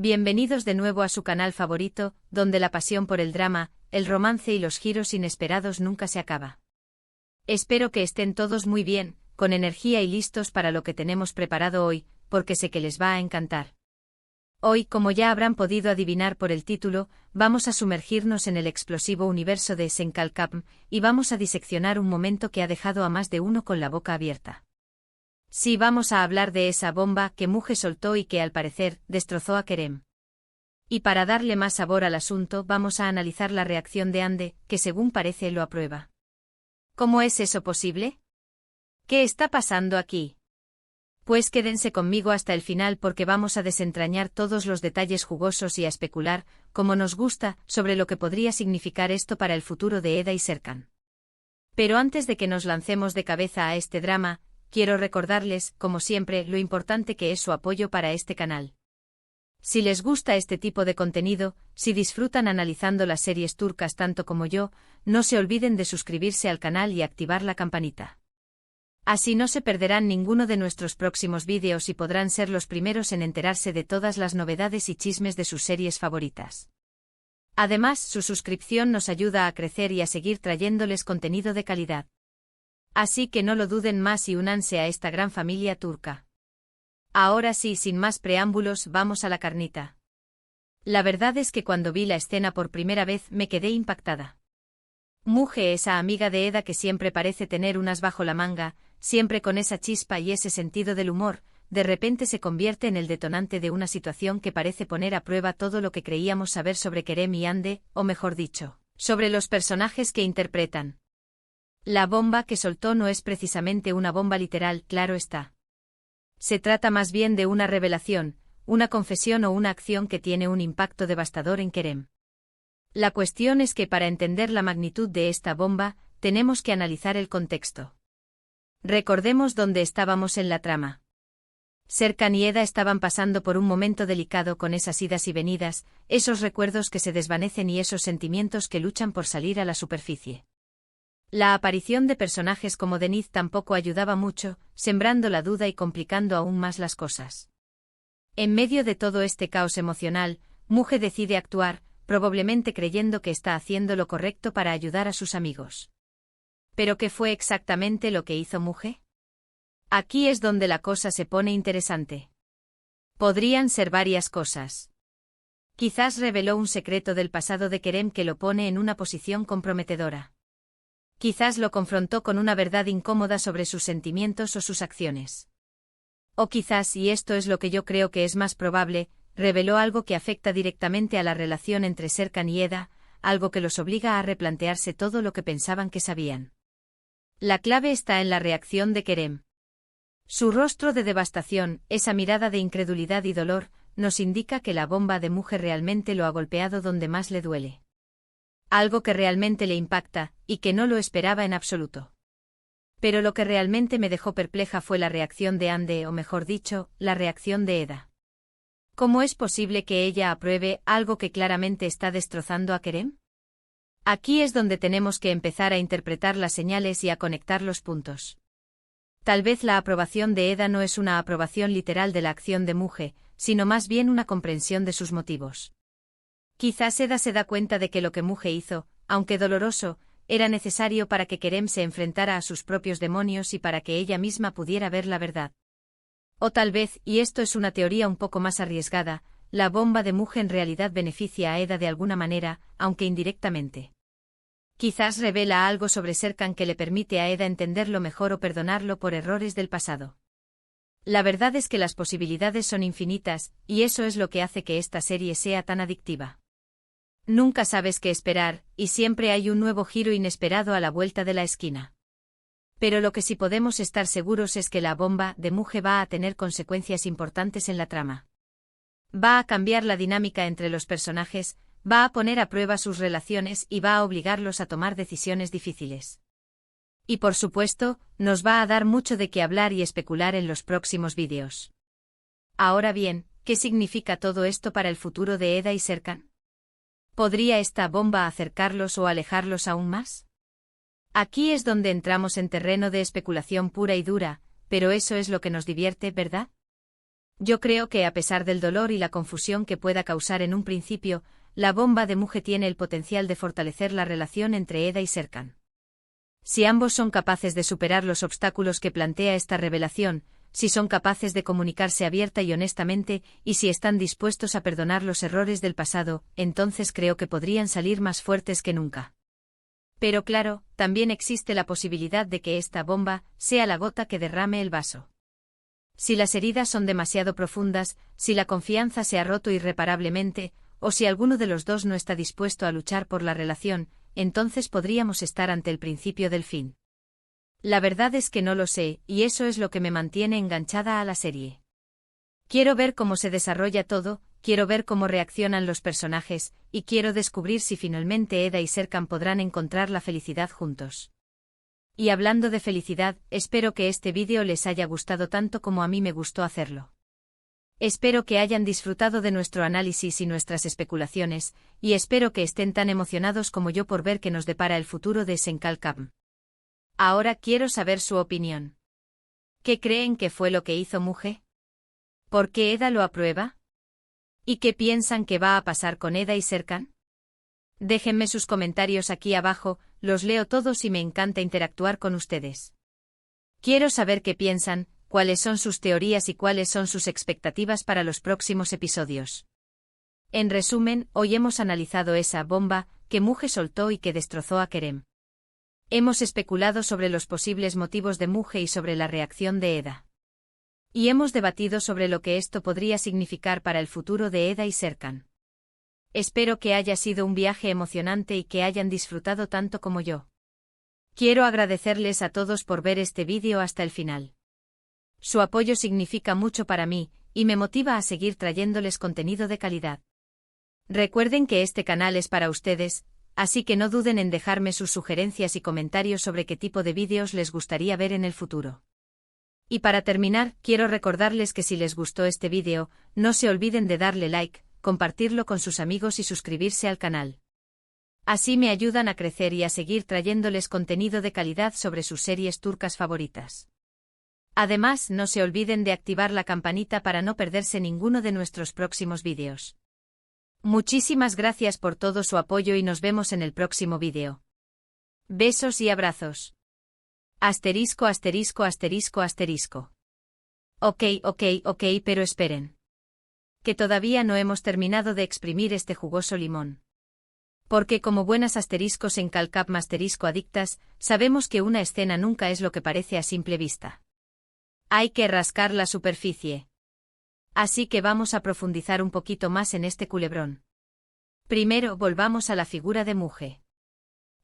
Bienvenidos de nuevo a su canal favorito, donde la pasión por el drama, el romance y los giros inesperados nunca se acaba. Espero que estén todos muy bien, con energía y listos para lo que tenemos preparado hoy, porque sé que les va a encantar. Hoy, como ya habrán podido adivinar por el título, vamos a sumergirnos en el explosivo universo de Senkalcapm y vamos a diseccionar un momento que ha dejado a más de uno con la boca abierta. Sí, vamos a hablar de esa bomba que Muge soltó y que al parecer destrozó a Kerem. Y para darle más sabor al asunto vamos a analizar la reacción de Ande, que según parece lo aprueba. ¿Cómo es eso posible? ¿Qué está pasando aquí? Pues quédense conmigo hasta el final porque vamos a desentrañar todos los detalles jugosos y a especular, como nos gusta, sobre lo que podría significar esto para el futuro de Eda y Serkan. Pero antes de que nos lancemos de cabeza a este drama, quiero recordarles, como siempre, lo importante que es su apoyo para este canal. Si les gusta este tipo de contenido, si disfrutan analizando las series turcas tanto como yo, no se olviden de suscribirse al canal y activar la campanita. Así no se perderán ninguno de nuestros próximos vídeos y podrán ser los primeros en enterarse de todas las novedades y chismes de sus series favoritas. Además, su suscripción nos ayuda a crecer y a seguir trayéndoles contenido de calidad. Así que no lo duden más y únanse a esta gran familia turca. Ahora sí, sin más preámbulos, vamos a la carnita. La verdad es que cuando vi la escena por primera vez me quedé impactada. Muge, esa amiga de Eda que siempre parece tener unas bajo la manga, siempre con esa chispa y ese sentido del humor, de repente se convierte en el detonante de una situación que parece poner a prueba todo lo que creíamos saber sobre Kerem y Ande, o mejor dicho, sobre los personajes que interpretan. La bomba que soltó no es precisamente una bomba literal, claro está. Se trata más bien de una revelación, una confesión o una acción que tiene un impacto devastador en Kerem. La cuestión es que para entender la magnitud de esta bomba, tenemos que analizar el contexto. Recordemos dónde estábamos en la trama. Serkan y Eda estaban pasando por un momento delicado con esas idas y venidas, esos recuerdos que se desvanecen y esos sentimientos que luchan por salir a la superficie. La aparición de personajes como Deniz tampoco ayudaba mucho, sembrando la duda y complicando aún más las cosas. En medio de todo este caos emocional, Muge decide actuar, probablemente creyendo que está haciendo lo correcto para ayudar a sus amigos. ¿Pero qué fue exactamente lo que hizo Muge? Aquí es donde la cosa se pone interesante. Podrían ser varias cosas. Quizás reveló un secreto del pasado de Kerem que lo pone en una posición comprometedora. Quizás lo confrontó con una verdad incómoda sobre sus sentimientos o sus acciones. O quizás, y esto es lo que yo creo que es más probable, reveló algo que afecta directamente a la relación entre Serkan y Eda, algo que los obliga a replantearse todo lo que pensaban que sabían. La clave está en la reacción de Kerem. Su rostro de devastación, esa mirada de incredulidad y dolor, nos indica que la bomba de Muge realmente lo ha golpeado donde más le duele. Algo que realmente le impacta, y que no lo esperaba en absoluto. Pero lo que realmente me dejó perpleja fue la reacción de Ande, o mejor dicho, la reacción de Eda. ¿Cómo es posible que ella apruebe algo que claramente está destrozando a Kerem? Aquí es donde tenemos que empezar a interpretar las señales y a conectar los puntos. Tal vez la aprobación de Eda no es una aprobación literal de la acción de Muge, sino más bien una comprensión de sus motivos. Quizás Eda se da cuenta de que lo que Muge hizo, aunque doloroso, era necesario para que Kerem se enfrentara a sus propios demonios y para que ella misma pudiera ver la verdad. O tal vez, y esto es una teoría un poco más arriesgada, la bomba de Muge en realidad beneficia a Eda de alguna manera, aunque indirectamente. Quizás revela algo sobre Serkan que le permite a Eda entenderlo mejor o perdonarlo por errores del pasado. La verdad es que las posibilidades son infinitas, y eso es lo que hace que esta serie sea tan adictiva. Nunca sabes qué esperar, y siempre hay un nuevo giro inesperado a la vuelta de la esquina. Pero lo que sí podemos estar seguros es que la bomba de Muge va a tener consecuencias importantes en la trama. Va a cambiar la dinámica entre los personajes, va a poner a prueba sus relaciones y va a obligarlos a tomar decisiones difíciles. Y por supuesto, nos va a dar mucho de qué hablar y especular en los próximos vídeos. Ahora bien, ¿qué significa todo esto para el futuro de Eda y Serkan? ¿Podría esta bomba acercarlos o alejarlos aún más? Aquí es donde entramos en terreno de especulación pura y dura, pero eso es lo que nos divierte, ¿verdad? Yo creo que a pesar del dolor y la confusión que pueda causar en un principio, la bomba de Muje tiene el potencial de fortalecer la relación entre Eda y Serkan. Si ambos son capaces de superar los obstáculos que plantea esta revelación, si son capaces de comunicarse abierta y honestamente, y si están dispuestos a perdonar los errores del pasado, entonces creo que podrían salir más fuertes que nunca. Pero claro, también existe la posibilidad de que esta bomba sea la gota que derrame el vaso. Si las heridas son demasiado profundas, si la confianza se ha roto irreparablemente, o si alguno de los dos no está dispuesto a luchar por la relación, entonces podríamos estar ante el principio del fin. La verdad es que no lo sé, y eso es lo que me mantiene enganchada a la serie. Quiero ver cómo se desarrolla todo, quiero ver cómo reaccionan los personajes, y quiero descubrir si finalmente Eda y Serkan podrán encontrar la felicidad juntos. Y hablando de felicidad, espero que este vídeo les haya gustado tanto como a mí me gustó hacerlo. Espero que hayan disfrutado de nuestro análisis y nuestras especulaciones, y espero que estén tan emocionados como yo por ver qué nos depara el futuro de Senkalcam. Ahora quiero saber su opinión. ¿Qué creen que fue lo que hizo Muje? ¿Por qué Eda lo aprueba? ¿Y qué piensan que va a pasar con Eda y Serkan? Déjenme sus comentarios aquí abajo, los leo todos y me encanta interactuar con ustedes. Quiero saber qué piensan, cuáles son sus teorías y cuáles son sus expectativas para los próximos episodios. En resumen, hoy hemos analizado esa bomba que Muje soltó y que destrozó a Kerem. Hemos especulado sobre los posibles motivos de Muje y sobre la reacción de Eda. Y hemos debatido sobre lo que esto podría significar para el futuro de Eda y Serkan. Espero que haya sido un viaje emocionante y que hayan disfrutado tanto como yo. Quiero agradecerles a todos por ver este vídeo hasta el final. Su apoyo significa mucho para mí, y me motiva a seguir trayéndoles contenido de calidad. Recuerden que este canal es para ustedes, así que no duden en dejarme sus sugerencias y comentarios sobre qué tipo de vídeos les gustaría ver en el futuro. Y para terminar, quiero recordarles que si les gustó este vídeo, no se olviden de darle like, compartirlo con sus amigos y suscribirse al canal. Así me ayudan a crecer y a seguir trayéndoles contenido de calidad sobre sus series turcas favoritas. Además, no se olviden de activar la campanita para no perderse ninguno de nuestros próximos vídeos. Muchísimas gracias por todo su apoyo y nos vemos en el próximo vídeo. Besos y abrazos. Asterisco, asterisco, asterisco, asterisco. Ok, pero esperen. Que todavía no hemos terminado de exprimir este jugoso limón. Porque como buenas asteriscos en Calcap asterisco adictas, sabemos que una escena nunca es lo que parece a simple vista. Hay que rascar la superficie. Así que vamos a profundizar un poquito más en este culebrón. Primero volvamos a la figura de Muje.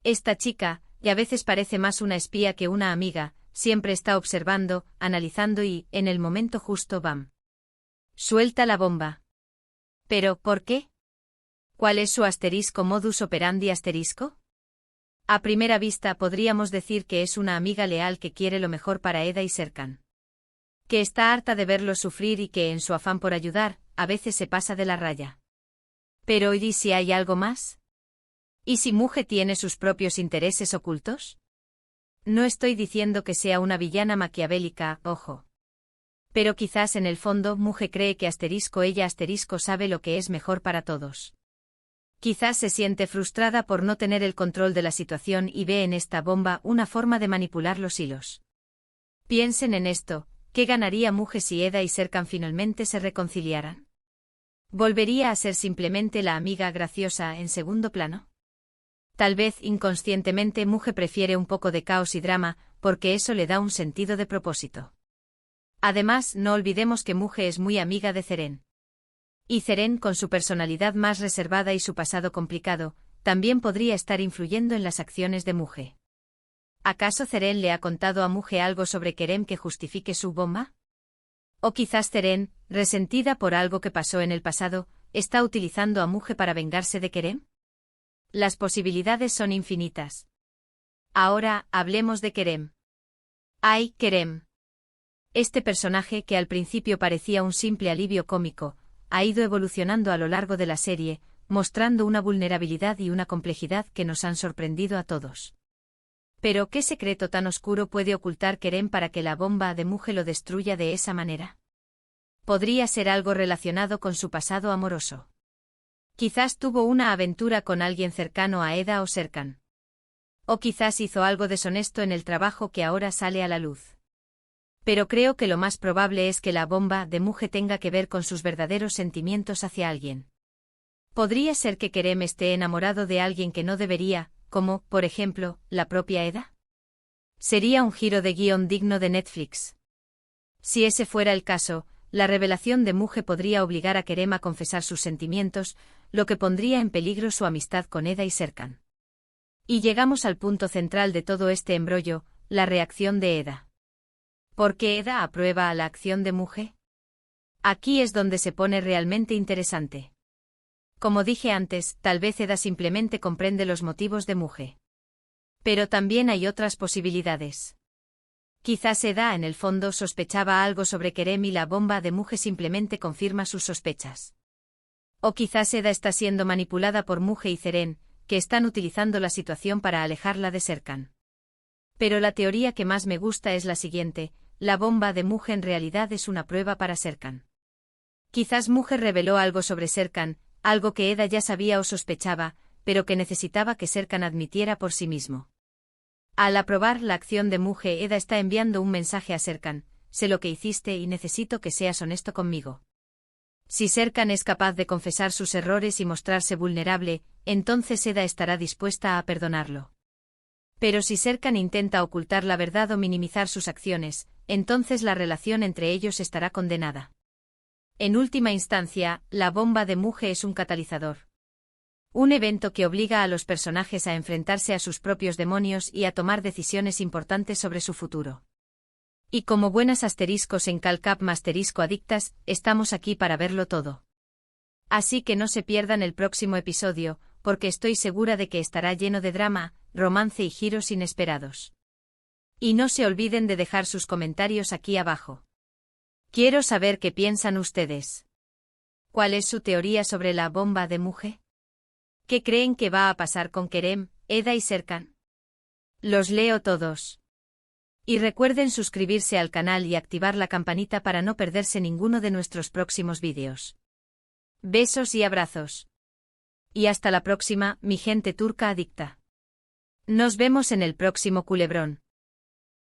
Esta chica, y a veces parece más una espía que una amiga, siempre está observando, analizando y, en el momento justo, ¡bam! Suelta la bomba. ¿Pero por qué? ¿Cuál es su asterisco modus operandi asterisco? A primera vista podríamos decir que es una amiga leal que quiere lo mejor para Eda y Serkan. Que está harta de verlos sufrir y que en su afán por ayudar, a veces se pasa de la raya. Pero ¿y si hay algo más? ¿Y si Muje tiene sus propios intereses ocultos? No estoy diciendo que sea una villana maquiavélica, ojo. Pero quizás en el fondo Muje cree que ella asterisco sabe lo que es mejor para todos. Quizás se siente frustrada por no tener el control de la situación y ve en esta bomba una forma de manipular los hilos. Piensen en esto, ¿qué ganaría Muje si Eda y Serkan finalmente se reconciliaran? ¿Volvería a ser simplemente la amiga graciosa en segundo plano? Tal vez inconscientemente Muje prefiere un poco de caos y drama, porque eso le da un sentido de propósito. Además, no olvidemos que Muje es muy amiga de Zeren. Y Zeren, con su personalidad más reservada y su pasado complicado, también podría estar influyendo en las acciones de Muje. ¿Acaso Zeren le ha contado a Muje algo sobre Kerem que justifique su bomba? O quizás Zeren, resentida por algo que pasó en el pasado, está utilizando a Muje para vengarse de Kerem. Las posibilidades son infinitas. Ahora, hablemos de Kerem. ¡Ay, Kerem! Este personaje que al principio parecía un simple alivio cómico, ha ido evolucionando a lo largo de la serie, mostrando una vulnerabilidad y una complejidad que nos han sorprendido a todos. Pero ¿qué secreto tan oscuro puede ocultar Kerem para que la bomba de Muje lo destruya de esa manera? podría ser algo relacionado con su pasado amoroso. Quizás tuvo una aventura con alguien cercano a Eda o Serkan. O quizás hizo algo deshonesto en el trabajo que ahora sale a la luz. Pero creo que lo más probable es que la bomba de Muge tenga que ver con sus verdaderos sentimientos hacia alguien. Podría ser que Kerem esté enamorado de alguien que no debería, como, por ejemplo, la propia Eda. Sería un giro de guión digno de Netflix. Si ese fuera el caso, la revelación de Muge podría obligar a Kerem a confesar sus sentimientos, lo que pondría en peligro su amistad con Eda y Serkan. Y llegamos al punto central de todo este embrollo, la reacción de Eda. ¿Por qué Eda aprueba a la acción de Muge? Aquí es donde se pone realmente interesante. Como dije antes, tal vez Eda simplemente comprende los motivos de Muge. Pero también hay otras posibilidades. Quizás Eda en el fondo sospechaba algo sobre Kerem y la bomba de Muge simplemente confirma sus sospechas. O quizás Eda está siendo manipulada por Muge y Zeren, que están utilizando la situación para alejarla de Serkan. Pero la teoría que más me gusta es la siguiente: la bomba de Muge en realidad es una prueba para Serkan. Quizás Muge reveló algo sobre Serkan, algo que Eda ya sabía o sospechaba, pero que necesitaba que Serkan admitiera por sí mismo. Al aprobar la acción de Muge, Eda está enviando un mensaje a Serkan: sé lo que hiciste y necesito que seas honesto conmigo. Si Serkan es capaz de confesar sus errores y mostrarse vulnerable, entonces Eda estará dispuesta a perdonarlo. Pero si Serkan intenta ocultar la verdad o minimizar sus acciones, entonces la relación entre ellos estará condenada. En última instancia, la bomba de Muge es un catalizador. Un evento que obliga a los personajes a enfrentarse a sus propios demonios y a tomar decisiones importantes sobre su futuro. Y como buenas asteriscos en Calcap Masterisco adictas, estamos aquí para verlo todo. Así que no se pierdan el próximo episodio, porque estoy segura de que estará lleno de drama, romance y giros inesperados. Y no se olviden de dejar sus comentarios aquí abajo. Quiero saber qué piensan ustedes. ¿Cuál es su teoría sobre la bomba de Muge? ¿Qué creen que va a pasar con Kerem, Eda y Serkan? Los leo todos. Y recuerden suscribirse al canal y activar la campanita para no perderse ninguno de nuestros próximos vídeos. Besos y abrazos. Y hasta la próxima, mi gente turca adicta. Nos vemos en el próximo culebrón.